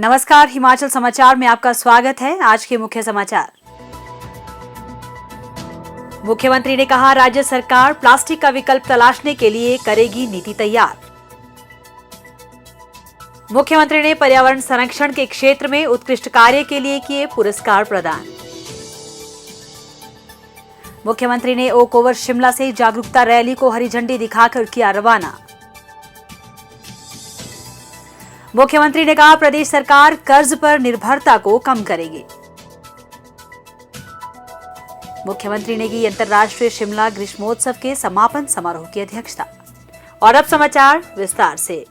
नमस्कार, हिमाचल समाचार में आपका स्वागत है। आज के मुख्य समाचार। मुख्यमंत्री ने कहा, राज्य सरकार प्लास्टिक का विकल्प तलाशने के लिए करेगी नीति तैयार। मुख्यमंत्री ने पर्यावरण संरक्षण के क्षेत्र में उत्कृष्ट कार्य के लिए किए पुरस्कार प्रदान। मुख्यमंत्री ने ओक ओवर शिमला से जागरूकता रैली को हरी झंडी दिखाकर किया रवाना। मुख्यमंत्री ने कहा, प्रदेश सरकार कर्ज पर निर्भरता को कम करेगी। मुख्यमंत्री ने की अंतर्राष्ट्रीय शिमला ग्रीष्मोत्सव के समापन समारोह की अध्यक्षता। और अब समाचार विस्तार से।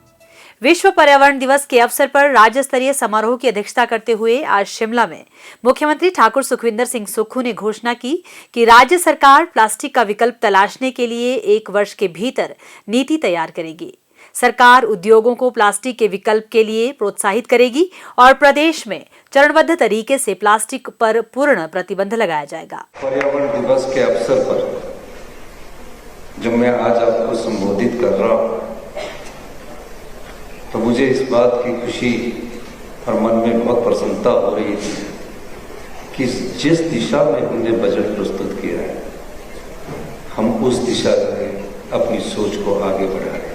विश्व पर्यावरण दिवस के अवसर पर राज्य स्तरीय समारोह की अध्यक्षता करते हुए आज शिमला में मुख्यमंत्री ठाकुर सुखविंदर सिंह सुक्खू ने घोषणा की कि राज्य सरकार प्लास्टिक का विकल्प तलाशने के लिए 1 वर्ष के भीतर नीति तैयार करेगी। सरकार उद्योगों को प्लास्टिक के विकल्प के लिए प्रोत्साहित करेगी और प्रदेश में चरणबद्ध तरीके से प्लास्टिक पर पूर्ण प्रतिबंध लगाया जाएगा। पर्यावरण दिवस के अवसर पर जब मैं आज आपको संबोधित कर रहा हूं तो मुझे इस बात की खुशी और मन में बहुत प्रसन्नता हो रही है कि जिस दिशा में हमने बजट प्रस्तुत किया है, हम उस दिशा में अपनी सोच को आगे बढ़ा रहे हैं।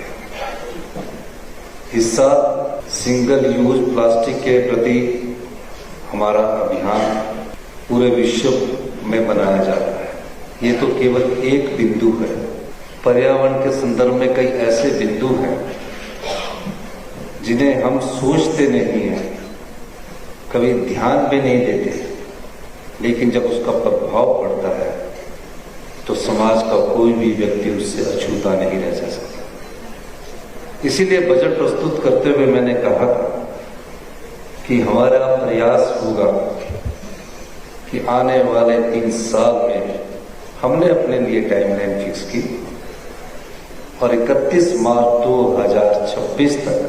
इस साल सिंगल यूज प्लास्टिक के प्रति हमारा अभियान पूरे विश्व में बनाया जा रहा है। ये तो केवल एक बिंदु है। पर्यावरण के संदर्भ में कई ऐसे बिंदु हैं जिन्हें हम सोचते नहीं हैं, कभी ध्यान भी नहीं देते, लेकिन जब उसका प्रभाव पड़ता है तो समाज का कोई भी व्यक्ति उससे अछूता नहीं रह जा सकता। इसीलिए बजट प्रस्तुत करते हुए मैंने कहा था कि हमारा प्रयास होगा कि आने वाले 3 साल में हमने अपने लिए टाइमलाइन फिक्स की और 31 मार्च 2026 तक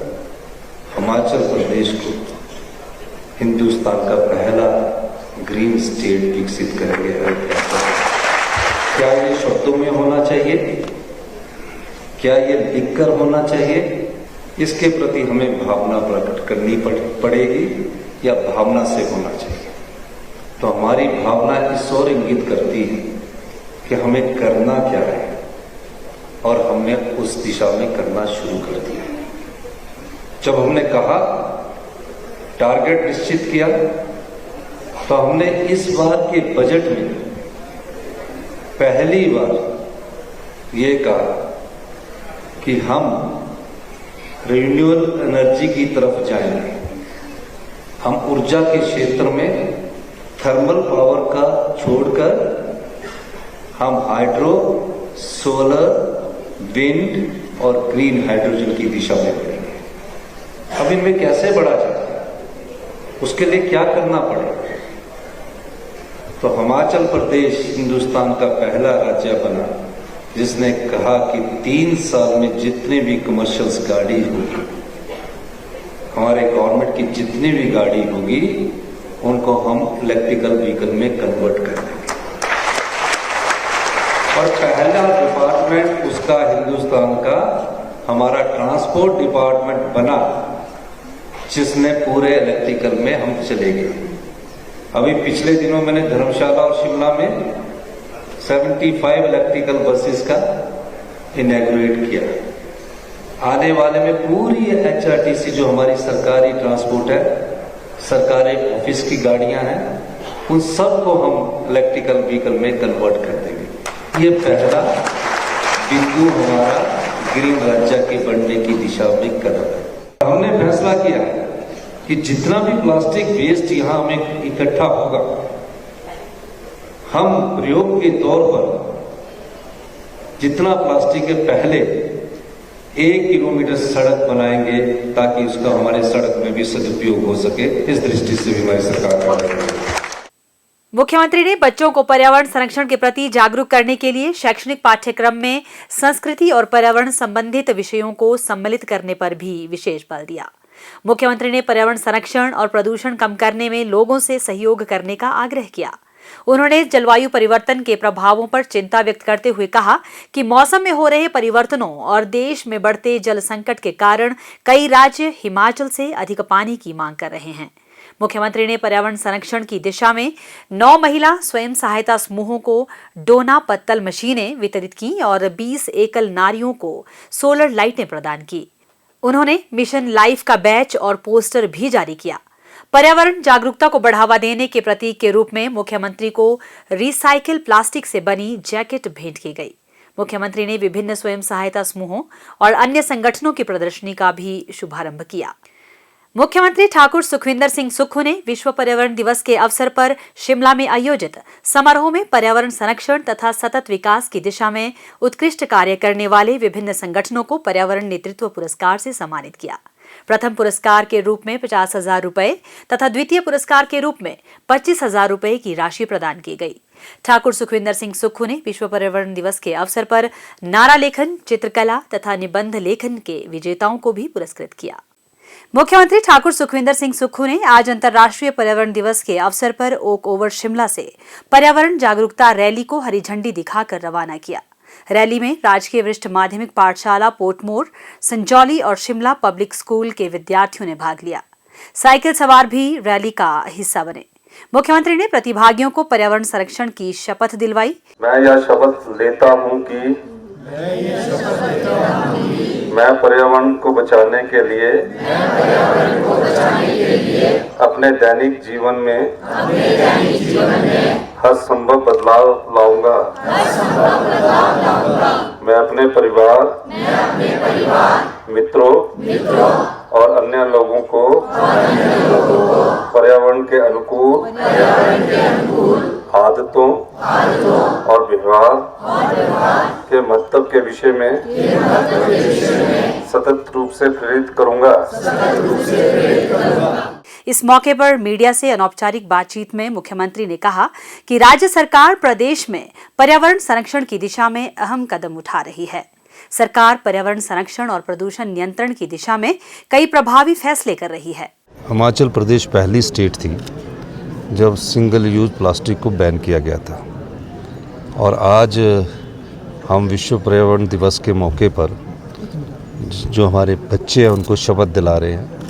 हिमाचल प्रदेश को हिंदुस्तान का पहला ग्रीन स्टेट विकसित करेंगे। क्या ये शब्दों में होना चाहिए? क्या ये लिखकर होना चाहिए? इसके प्रति हमें भावना प्रकट करनी पड़ेगी या भावना से होना चाहिए। तो हमारी भावना इस ओर इंगित करती है कि हमें करना क्या है और हमने उस दिशा में करना शुरू कर दिया। जब हमने कहा, टारगेट निश्चित किया, तो हमने इस बार के बजट में पहली बार ये कहा कि हम रिन्यूएबल एनर्जी की तरफ जाएंगे। हम ऊर्जा के क्षेत्र में थर्मल पावर का छोड़कर हम हाइड्रो, सोलर, विंड और ग्रीन हाइड्रोजन की दिशा में बढ़ेंगे। अब इनमें कैसे बढ़ा जाए, उसके लिए क्या करना पड़ेगा? तो हिमाचल प्रदेश हिंदुस्तान का पहला राज्य बना जिसने कहा कि 3 साल में जितने भी कमर्शियल्स गाड़ी होगी, हमारे गवर्नमेंट की जितनी भी गाड़ी होगी, उनको हम इलेक्ट्रिकल व्हीकल में कन्वर्ट कर देंगे। और पहला डिपार्टमेंट उसका हिंदुस्तान का हमारा ट्रांसपोर्ट डिपार्टमेंट बना जिसने पूरे इलेक्ट्रिकल में हम चले गए। अभी पिछले दिनों मैंने धर्मशाला और शिमला में 75 इलेक्ट्रिकल बसेस का इनॉग्रेट किया। आने वाले में पूरी HRTC जो हमारी सरकारी ट्रांसपोर्ट है, सरकारी ऑफिस की गाड़ियां हैं, उन सबको हम इलेक्ट्रिकल व्हीकल में कन्वर्ट कर देंगे। ये पहला बिंदु हमारा ग्रीन राज्य के बनने की दिशा में कदम है। हमने फैसला किया कि जितना भी प्लास्टिक वेस्ट यहां हमें इकट्ठा होगा, हम प्रयोग के तौर पर जितना प्लास्टिक है पहले 1 किलोमीटर सड़क बनाएंगे ताकि उसका हमारे सड़क में भी सदुपयोग हो सके। इस दृष्टि से भी हमारी सरकार कार्य कर रही है। मुख्यमंत्री ने बच्चों को पर्यावरण संरक्षण के प्रति जागरूक करने के लिए शैक्षणिक पाठ्यक्रम में संस्कृति और पर्यावरण संबंधित विषयों को सम्मिलित करने पर भी विशेष बल दिया। मुख्यमंत्री ने पर्यावरण संरक्षण और प्रदूषण कम करने में लोगों से सहयोग करने का आग्रह किया। उन्होंने जलवायु परिवर्तन के प्रभावों पर चिंता व्यक्त करते हुए कहा कि मौसम में हो रहे परिवर्तनों और देश में बढ़ते जल संकट के कारण कई राज्य हिमाचल से अधिक पानी की मांग कर रहे हैं। मुख्यमंत्री ने पर्यावरण संरक्षण की दिशा में 9 महिला स्वयं सहायता समूहों को डोना पत्तल मशीनें वितरित की और 20 एकल नारियों को सोलर लाइटें प्रदान की। उन्होंने मिशन लाइफ का बैच और पोस्टर भी जारी किया। पर्यावरण जागरूकता को बढ़ावा देने के प्रतीक के रूप में मुख्यमंत्री को रिसाइकिल प्लास्टिक से बनी जैकेट भेंट की गई। मुख्यमंत्री ने विभिन्न स्वयं सहायता समूहों और अन्य संगठनों की प्रदर्शनी का भी शुभारंभ किया। मुख्यमंत्री ठाकुर सुखविंदर सिंह सुक्खू ने विश्व पर्यावरण दिवस के अवसर पर शिमला में आयोजित समारोह में पर्यावरण संरक्षण तथा सतत विकास की दिशा में उत्कृष्ट कार्य करने वाले विभिन्न संगठनों को पर्यावरण नेतृत्व पुरस्कार से सम्मानित किया। प्रथम पुरस्कार के रूप में 50,000 रुपए तथा द्वितीय पुरस्कार के रूप में 25,000 रुपए की राशि प्रदान की गई। ठाकुर सुखविंदर सिंह सुक्खू ने विश्व पर्यावरण दिवस के अवसर पर नारा लेखन, चित्रकला तथा निबंध लेखन के विजेताओं को भी पुरस्कृत किया। मुख्यमंत्री ठाकुर सुखविंदर सिंह सुक्खू ने आज अंतर्राष्ट्रीय पर्यावरण दिवस के अवसर पर ओक ओवर शिमला से पर्यावरण जागरूकता रैली को हरी झंडी दिखाकर रवाना किया। रैली में राजकीय वरिष्ठ माध्यमिक पाठशाला पोर्टमोर, संजौली और शिमला पब्लिक स्कूल के विद्यार्थियों ने भाग लिया। साइकिल सवार भी रैली का हिस्सा बने। मुख्यमंत्री ने प्रतिभागियों को पर्यावरण संरक्षण की शपथ दिलवाई। मैं यह शपथ लेता हूं कि मैं पर्यावरण को बचाने के लिए अपने दैनिक जीवन में हर संभव बदलाव लाऊंगा। मैं अपने परिवार, मित्रों और अन्य लोगों को पर्यावरण के अनुकूल आदतों और व्यवहार के महत्व के विषय में सतत रूप से प्रेरित करूंगा। इस मौके पर मीडिया से अनौपचारिक बातचीत में मुख्यमंत्री ने कहा कि राज्य सरकार प्रदेश में पर्यावरण संरक्षण की दिशा में अहम कदम उठा रही है। सरकार पर्यावरण संरक्षण और प्रदूषण नियंत्रण की दिशा में कई प्रभावी फैसले कर रही है। हिमाचल प्रदेश पहली स्टेट थी जब सिंगल यूज प्लास्टिक को बैन किया गया था और आज हम विश्व पर्यावरण दिवस के मौके पर जो हमारे बच्चे हैं उनको शपथ दिला रहे हैं।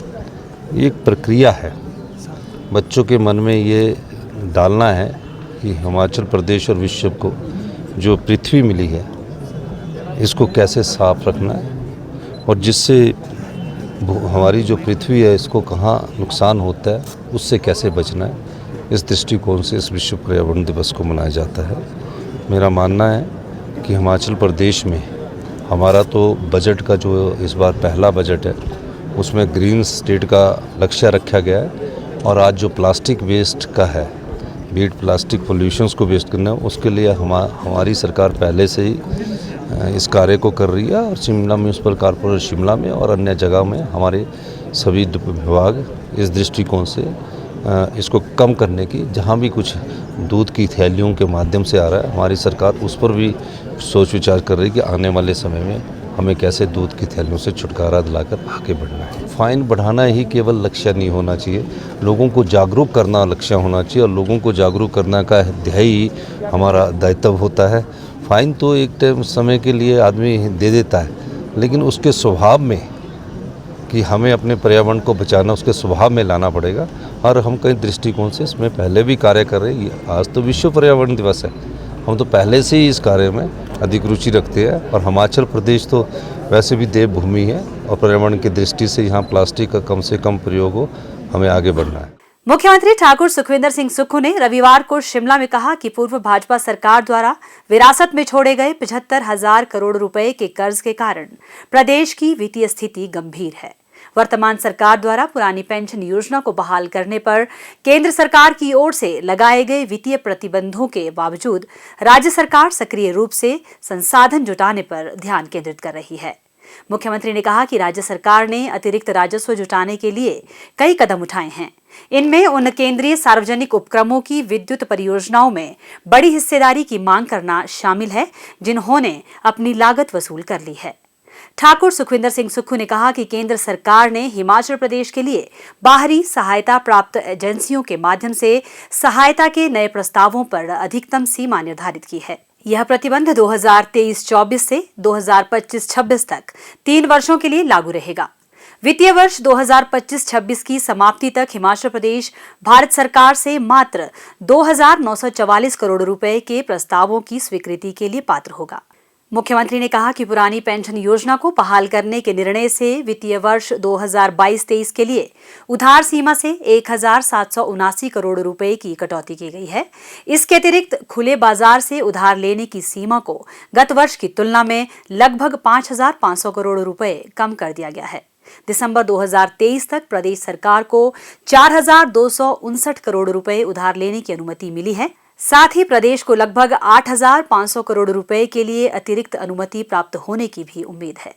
ये एक प्रक्रिया है, बच्चों के मन में ये डालना है कि हिमाचल प्रदेश और विश्व को जो पृथ्वी मिली है इसको कैसे साफ रखना है और जिससे हमारी जो पृथ्वी है इसको कहाँ नुकसान होता है उससे कैसे बचना है। इस दृष्टिकोण से इस विश्व पर्यावरण दिवस को मनाया जाता है। मेरा मानना है कि हिमाचल प्रदेश में हमारा तो बजट का जो इस बार पहला बजट है उसमें ग्रीन स्टेट का लक्ष्य रखा गया है और आज जो प्लास्टिक वेस्ट का है, बीट प्लास्टिक पोल्यूशंस को वेस्ट करना है, उसके लिए हमारी सरकार पहले से ही इस कार्य को कर रही है और शिमला म्यूनसिपल कॉर्पोरेशन शिमला में और अन्य जगह में हमारे सभी विभाग इस दृष्टिकोण से इसको कम करने की, जहाँ भी कुछ दूध की थैलियों के माध्यम से आ रहा है हमारी सरकार उस पर भी सोच विचार कर रही है कि आने वाले समय में हमें कैसे दूध की थैलियों से छुटकारा दिलाकर आगे बढ़ना है। फाइन बढ़ाना ही केवल लक्ष्य नहीं होना चाहिए, लोगों को जागरूक करना लक्ष्य होना चाहिए और लोगों को जागरूक करना का ध्येय हमारा दायित्व होता है। फाइन तो एक टाइम समय के लिए आदमी दे देता है, लेकिन उसके स्वभाव में कि हमें अपने पर्यावरण को बचाना उसके स्वभाव में लाना पड़ेगा और हम कई दृष्टिकोण से इसमें पहले भी कार्य कर रहे हैं। आज तो विश्व पर्यावरण दिवस है, हम तो पहले से ही इस कार्य में अधिक रुचि रखते हैं और हिमाचल प्रदेश तो वैसे भी देवभूमि है और पर्यावरण की दृष्टि से यहाँ प्लास्टिक का कम से कम प्रयोग हो, हमें आगे बढ़ना है। मुख्यमंत्री ठाकुर सुखविंदर सिंह सुक्खू ने रविवार को शिमला में कहा कि पूर्व भाजपा सरकार द्वारा विरासत में छोड़े गए 75,000 करोड़ रुपए के कर्ज के कारण प्रदेश की वित्तीय स्थिति गंभीर है। वर्तमान सरकार द्वारा पुरानी पेंशन योजना को बहाल करने पर केंद्र सरकार की ओर से लगाए गए वित्तीय प्रतिबंधों के बावजूद राज्य सरकार सक्रिय रूप से संसाधन जुटाने पर ध्यान केंद्रित कर रही है। मुख्यमंत्री ने कहा कि राज्य सरकार ने अतिरिक्त राजस्व जुटाने के लिए कई कदम उठाए हैं। इनमें उन केंद्रीय सार्वजनिक उपक्रमों की विद्युत परियोजनाओं में बड़ी हिस्सेदारी की मांग करना शामिल है जिन्होंने अपनी लागत वसूल कर ली है। ठाकुर सुखविंदर सिंह सुक्खू ने कहा कि केंद्र सरकार ने हिमाचल प्रदेश के लिए बाहरी सहायता प्राप्त एजेंसियों के माध्यम से सहायता के नए प्रस्तावों पर अधिकतम सीमा निर्धारित की है। यह प्रतिबंध 2023-24 से 2025-26 तक 3 वर्षों के लिए लागू रहेगा। वित्तीय वर्ष 2025-26 की समाप्ति तक हिमाचल प्रदेश भारत सरकार से मात्र 2,944 करोड़ रुपए के प्रस्तावों की स्वीकृति के लिए पात्र होगा। मुख्यमंत्री ने कहा कि पुरानी पेंशन योजना को बहाल करने के निर्णय से वित्तीय वर्ष 2022-23 के लिए उधार सीमा से 1,779 करोड़ रुपए की कटौती की गई है। इसके अतिरिक्त खुले बाजार से उधार लेने की सीमा को गत वर्ष की तुलना में लगभग 5,500 करोड़ रुपए कम कर दिया गया है। दिसंबर 2023 तक प्रदेश सरकार को 4,259 करोड़ रुपए उधार लेने की अनुमति मिली है। साथ ही प्रदेश को लगभग 8,500 करोड़ रुपए के लिए अतिरिक्त अनुमति प्राप्त होने की भी उम्मीद है।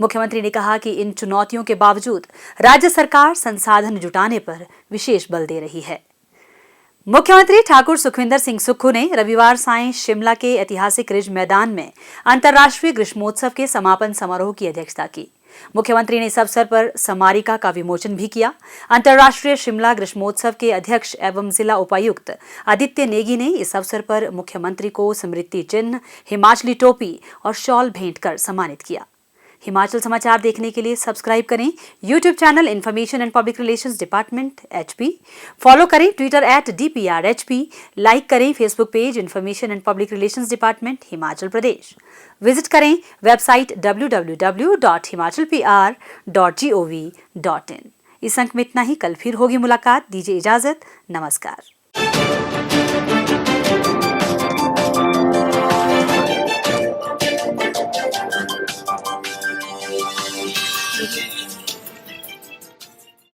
मुख्यमंत्री ने कहा कि इन चुनौतियों के बावजूद राज्य सरकार संसाधन जुटाने पर विशेष बल दे रही है। मुख्यमंत्री ठाकुर सुखविंदर सिंह सुक्खू ने रविवार सायं शिमला के ऐतिहासिक रिज मैदान में अंतर्राष्ट्रीय ग्रीष्मोत्सव के समापन समारोह की अध्यक्षता की। मुख्यमंत्री ने इस अवसर पर स्मारिका का विमोचन भी किया। अंतर्राष्ट्रीय शिमला ग्रीष्मोत्सव के अध्यक्ष एवं जिला उपायुक्त आदित्य नेगी ने इस अवसर पर मुख्यमंत्री को स्मृति चिन्ह, हिमाचली टोपी और शॉल भेंट कर सम्मानित किया। हिमाचल समाचार देखने के लिए सब्सक्राइब करें YouTube channel information and public relations department HP, follow करें ट्विटर @DPRHP, लाइक करें Facebook page information and public relations department Himachal Pradesh, visit करें वेबसाइट www.himachalpr.gov.in। इस अंक में इतना ही। कल फिर होगी मुलाकात। दीजिए इजाजत। नमस्कार।